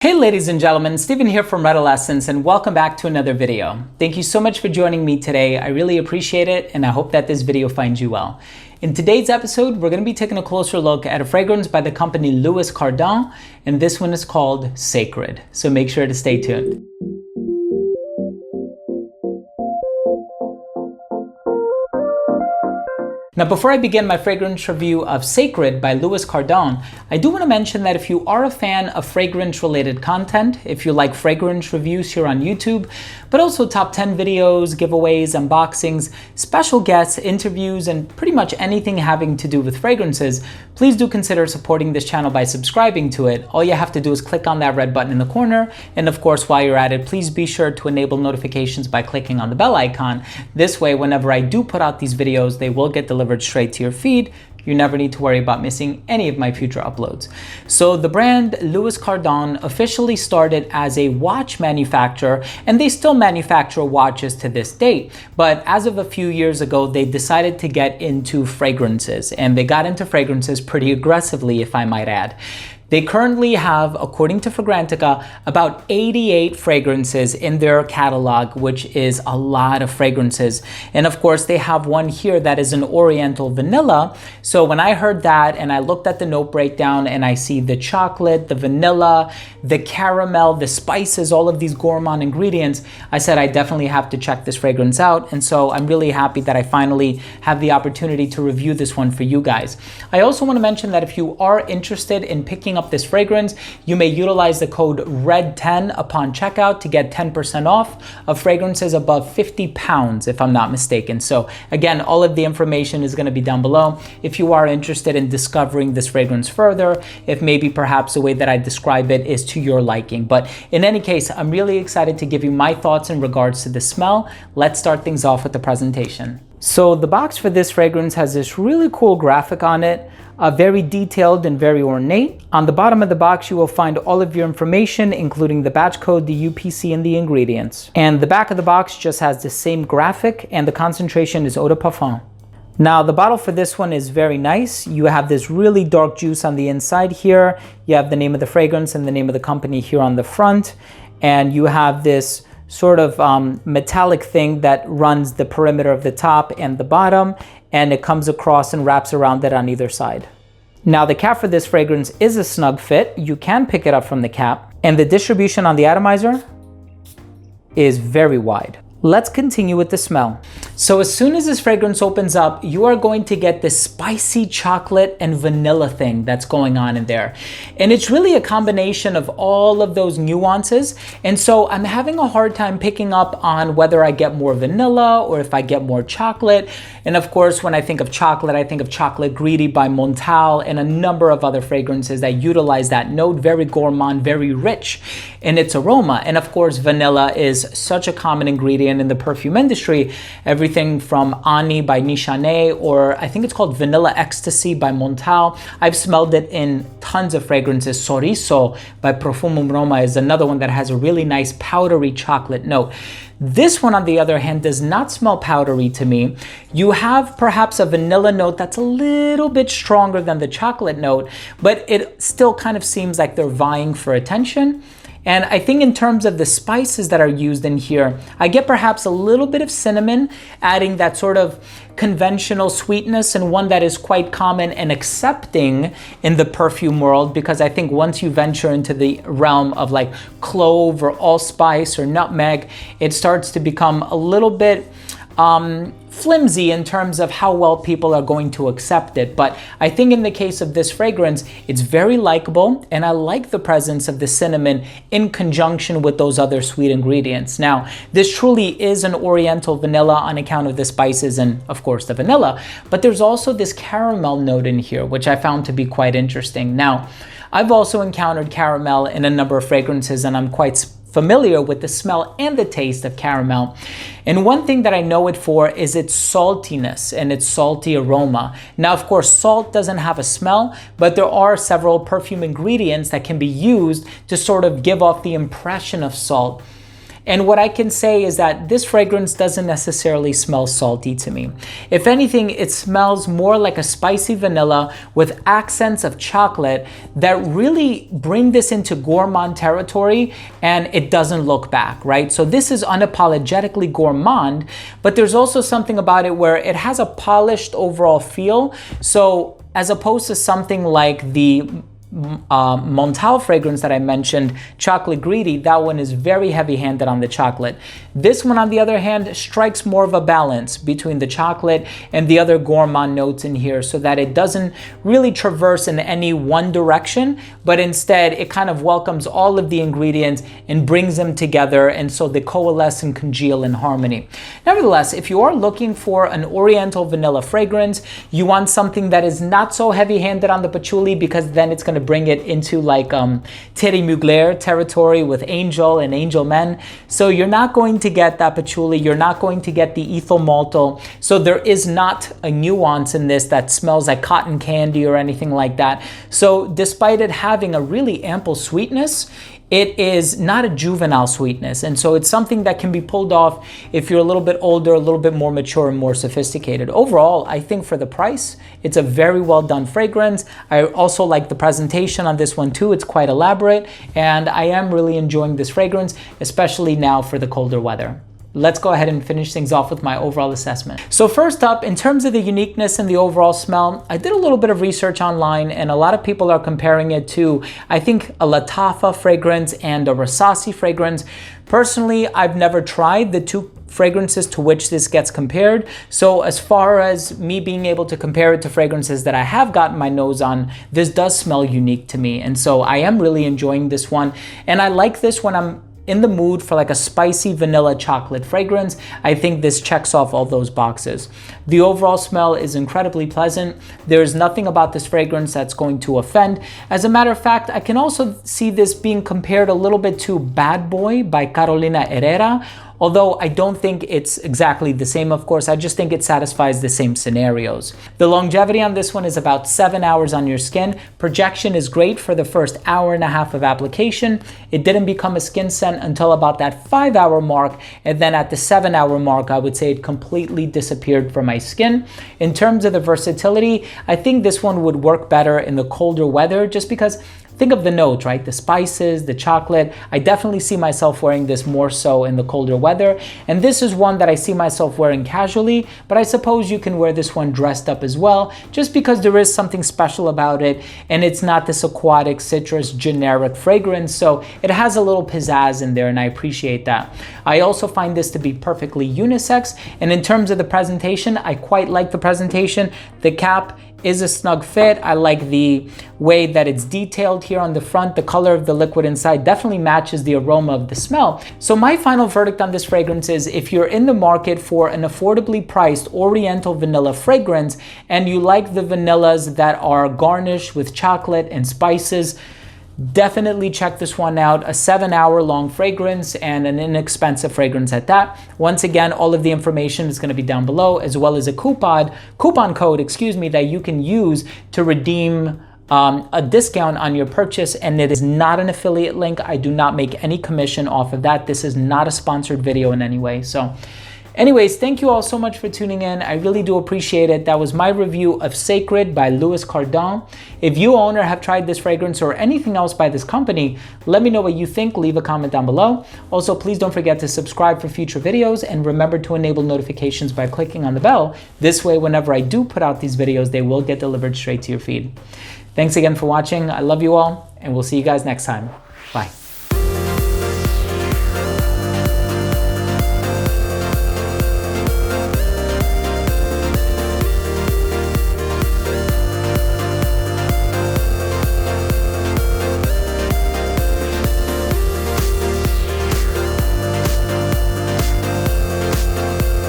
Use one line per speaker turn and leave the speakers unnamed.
Hey ladies and gentlemen, Steven here from Redolessence and welcome back to another video. Thank you so much for joining me today. I really appreciate it and I hope that this video finds you well. In today's episode, we're going to be taking a closer look at a fragrance by the company Louis Cardin, and this one is called Sacred. So make sure to stay tuned. Now, before I begin my fragrance review of Sacred by Louis Cardin, I do want to mention that if you are a fan of fragrance-related content, if you like fragrance reviews here on YouTube, but also top 10 videos, giveaways, unboxings, special guests, interviews, and pretty much anything having to do with fragrances, please do consider supporting this channel by subscribing to it. All you have to do is click on that red button in the corner, and of course, while you're at it, please be sure to enable notifications by clicking on the bell icon. This way, whenever I do put out these videos, they will get delivered straight to your feed. You never need to worry about missing any of my future uploads. So the brand Louis Cardin officially started as a watch manufacturer, and they still manufacture watches to this date. But as of a few years ago, they decided to get into fragrances, and they got into fragrances pretty aggressively, if I might add. They currently have, according to Fragrantica, about 88 fragrances in their catalog, which is a lot of fragrances. And of course, they have one here that is an Oriental vanilla. So when I heard that and I looked at the note breakdown and I see the chocolate, the vanilla, the caramel, the spices, all of these gourmand ingredients, I said I definitely have to check this fragrance out. And so I'm really happy that I finally have the opportunity to review this one for you guys. I also want to mention that if you are interested in picking up this fragrance, you may utilize the code RED10 upon checkout to get 10% off of fragrances above 50 pounds, if I'm not mistaken. So again, all of the information is going to be down below. If you are interested in discovering this fragrance further, if maybe perhaps the way that I describe it is to your liking. But in any case, I'm really excited to give you my thoughts in regards to the smell. Let's start things off with the presentation. So the box for this fragrance has this really cool graphic on it. Very detailed and very ornate. On the bottom of the box, you will find all of your information, including the batch code, the UPC, and the ingredients. And the back of the box just has the same graphic, and the concentration is eau de parfum. Now, the bottle for this one is very nice. You have this really dark juice on the inside here. You have the name of the fragrance and the name of the company here on the front. And you have this sort of metallic thing that runs the perimeter of the top and the bottom, and it comes across and wraps around it on either side. Now, the cap for this fragrance is a snug fit. You can pick it up from the cap, and the distribution on the atomizer is very wide. Let's continue with the smell. So as soon as this fragrance opens up, you are going to get this spicy chocolate and vanilla thing that's going on in there. And it's really a combination of all of those nuances. And so I'm having a hard time picking up on whether I get more vanilla or if I get more chocolate. And of course, when I think of Chocolate Greedy by Montal and a number of other fragrances that utilize that note, very gourmand, very rich in its aroma. And of course, vanilla is such a common ingredient in the perfume industry. Everything from Ani by Nishane, or I think it's called Vanilla Ecstasy by Montal. I've smelled it in tons of fragrances. Sorriso by Profumum Roma is another one that has a really nice powdery chocolate note. This one, on the other hand, does not smell powdery to me. You have perhaps a vanilla note that's a little bit stronger than the chocolate note, but it still kind of seems like they're vying for attention. And I think in terms of the spices that are used in here, I get perhaps a little bit of cinnamon, adding that sort of conventional sweetness, and one that is quite common and accepting in the perfume world, because I think once you venture into the realm of like clove or allspice or nutmeg, it starts to become a little bit flimsy in terms of how well people are going to accept it. But I think in the case of this fragrance, it's very likable, and I like the presence of the cinnamon in conjunction with those other sweet ingredients. Now, this truly is an Oriental vanilla on account of the spices and of course the vanilla, but there's also this caramel note in here, which I found to be quite interesting. Now, I've also encountered caramel in a number of fragrances, and I'm quite familiar with the smell and the taste of caramel. And one thing that I know it for is its saltiness and its salty aroma. Now, of course, salt doesn't have a smell, but there are several perfume ingredients that can be used to sort of give off the impression of salt. And what I can say is that this fragrance doesn't necessarily smell salty to me. If anything, it smells more like a spicy vanilla with accents of chocolate that really bring this into gourmand territory, and it doesn't look back, right? So this is unapologetically gourmand, but there's also something about it where it has a polished overall feel. So as opposed to something like the Montal fragrance that I mentioned, Chocolate Greedy, that one is very heavy-handed on the chocolate. This one, on the other hand, strikes more of a balance between the chocolate and the other gourmand notes in here, so that it doesn't really traverse in any one direction, but instead it kind of welcomes all of the ingredients and brings them together, and so they coalesce and congeal in harmony. Nevertheless, if you are looking for an oriental vanilla fragrance, you want something that is not so heavy-handed on the patchouli, because then it's going to bring it into like Thierry Mugler territory with Angel and Angel Men. So you're not going to get that patchouli, you're not going to get the ethyl maltol. So there is not a nuance in this that smells like cotton candy or anything like that. So despite it having a really ample sweetness, it is not a juvenile sweetness. And so it's something that can be pulled off if you're a little bit older, a little bit more mature and more sophisticated. Overall, I think for the price, it's a very well done fragrance. I also like the presentation on this one too. It's quite elaborate, and I am really enjoying this fragrance, especially now for the colder weather. Let's go ahead and finish things off with my overall assessment. So first up, in terms of the uniqueness and the overall smell, I did a little bit of research online, and a lot of people are comparing it to, I think, a Latafa fragrance and a Rasasi fragrance. Personally, I've never tried the two fragrances to which this gets compared. So as far as me being able to compare it to fragrances that I have gotten my nose on, this does smell unique to me. And so I am really enjoying this one. And I like this when I'm in the mood for like a spicy vanilla chocolate fragrance. I think this checks off all those boxes. The overall smell is incredibly pleasant. There's nothing about this fragrance that's going to offend. As a matter of fact, I can also see this being compared a little bit to Bad Boy by Carolina Herrera, although I don't think it's exactly the same, of course. I just think it satisfies the same scenarios. The longevity on this one is about 7 hours on your skin. Projection is great for the first hour and a half of application. It didn't become a skin scent until about that 5-hour mark, and then at the 7-hour mark, I would say it completely disappeared from my skin. In terms of the versatility, I think this one would work better in the colder weather, just because think of the notes, right? The spices, the chocolate. I definitely see myself wearing this more so in the colder weather. And this is one that I see myself wearing casually, but I suppose you can wear this one dressed up as well, just because there is something special about it, and it's not this aquatic citrus generic fragrance. So it has a little pizzazz in there, and I appreciate that. I also find this to be perfectly unisex. And in terms of the presentation, I quite like the presentation. The cap is a snug fit. I like the way that it's detailed here on the front. The color of the liquid inside definitely matches the aroma of the smell. So my final verdict on this fragrance is, if you're in the market for an affordably priced oriental vanilla fragrance and you like the vanillas that are garnished with chocolate and spices, definitely check this one out. A 7-hour long fragrance, and an inexpensive fragrance at that. Once again, all of the information is going to be down below, as well as a coupon code, that you can use to redeem a discount on your purchase. And it is not an affiliate link. I do not make any commission off of that. This is not a sponsored video in any way. So anyways, thank you all so much for tuning in. I really do appreciate it. That was my review of Sacred by Louis Cardin. If you own or have tried this fragrance or anything else by this company, let me know what you think. Leave a comment down below. Also, please don't forget to subscribe for future videos, and remember to enable notifications by clicking on the bell. This way, whenever I do put out these videos, they will get delivered straight to your feed. Thanks again for watching. I love you all, and we'll see you guys next time.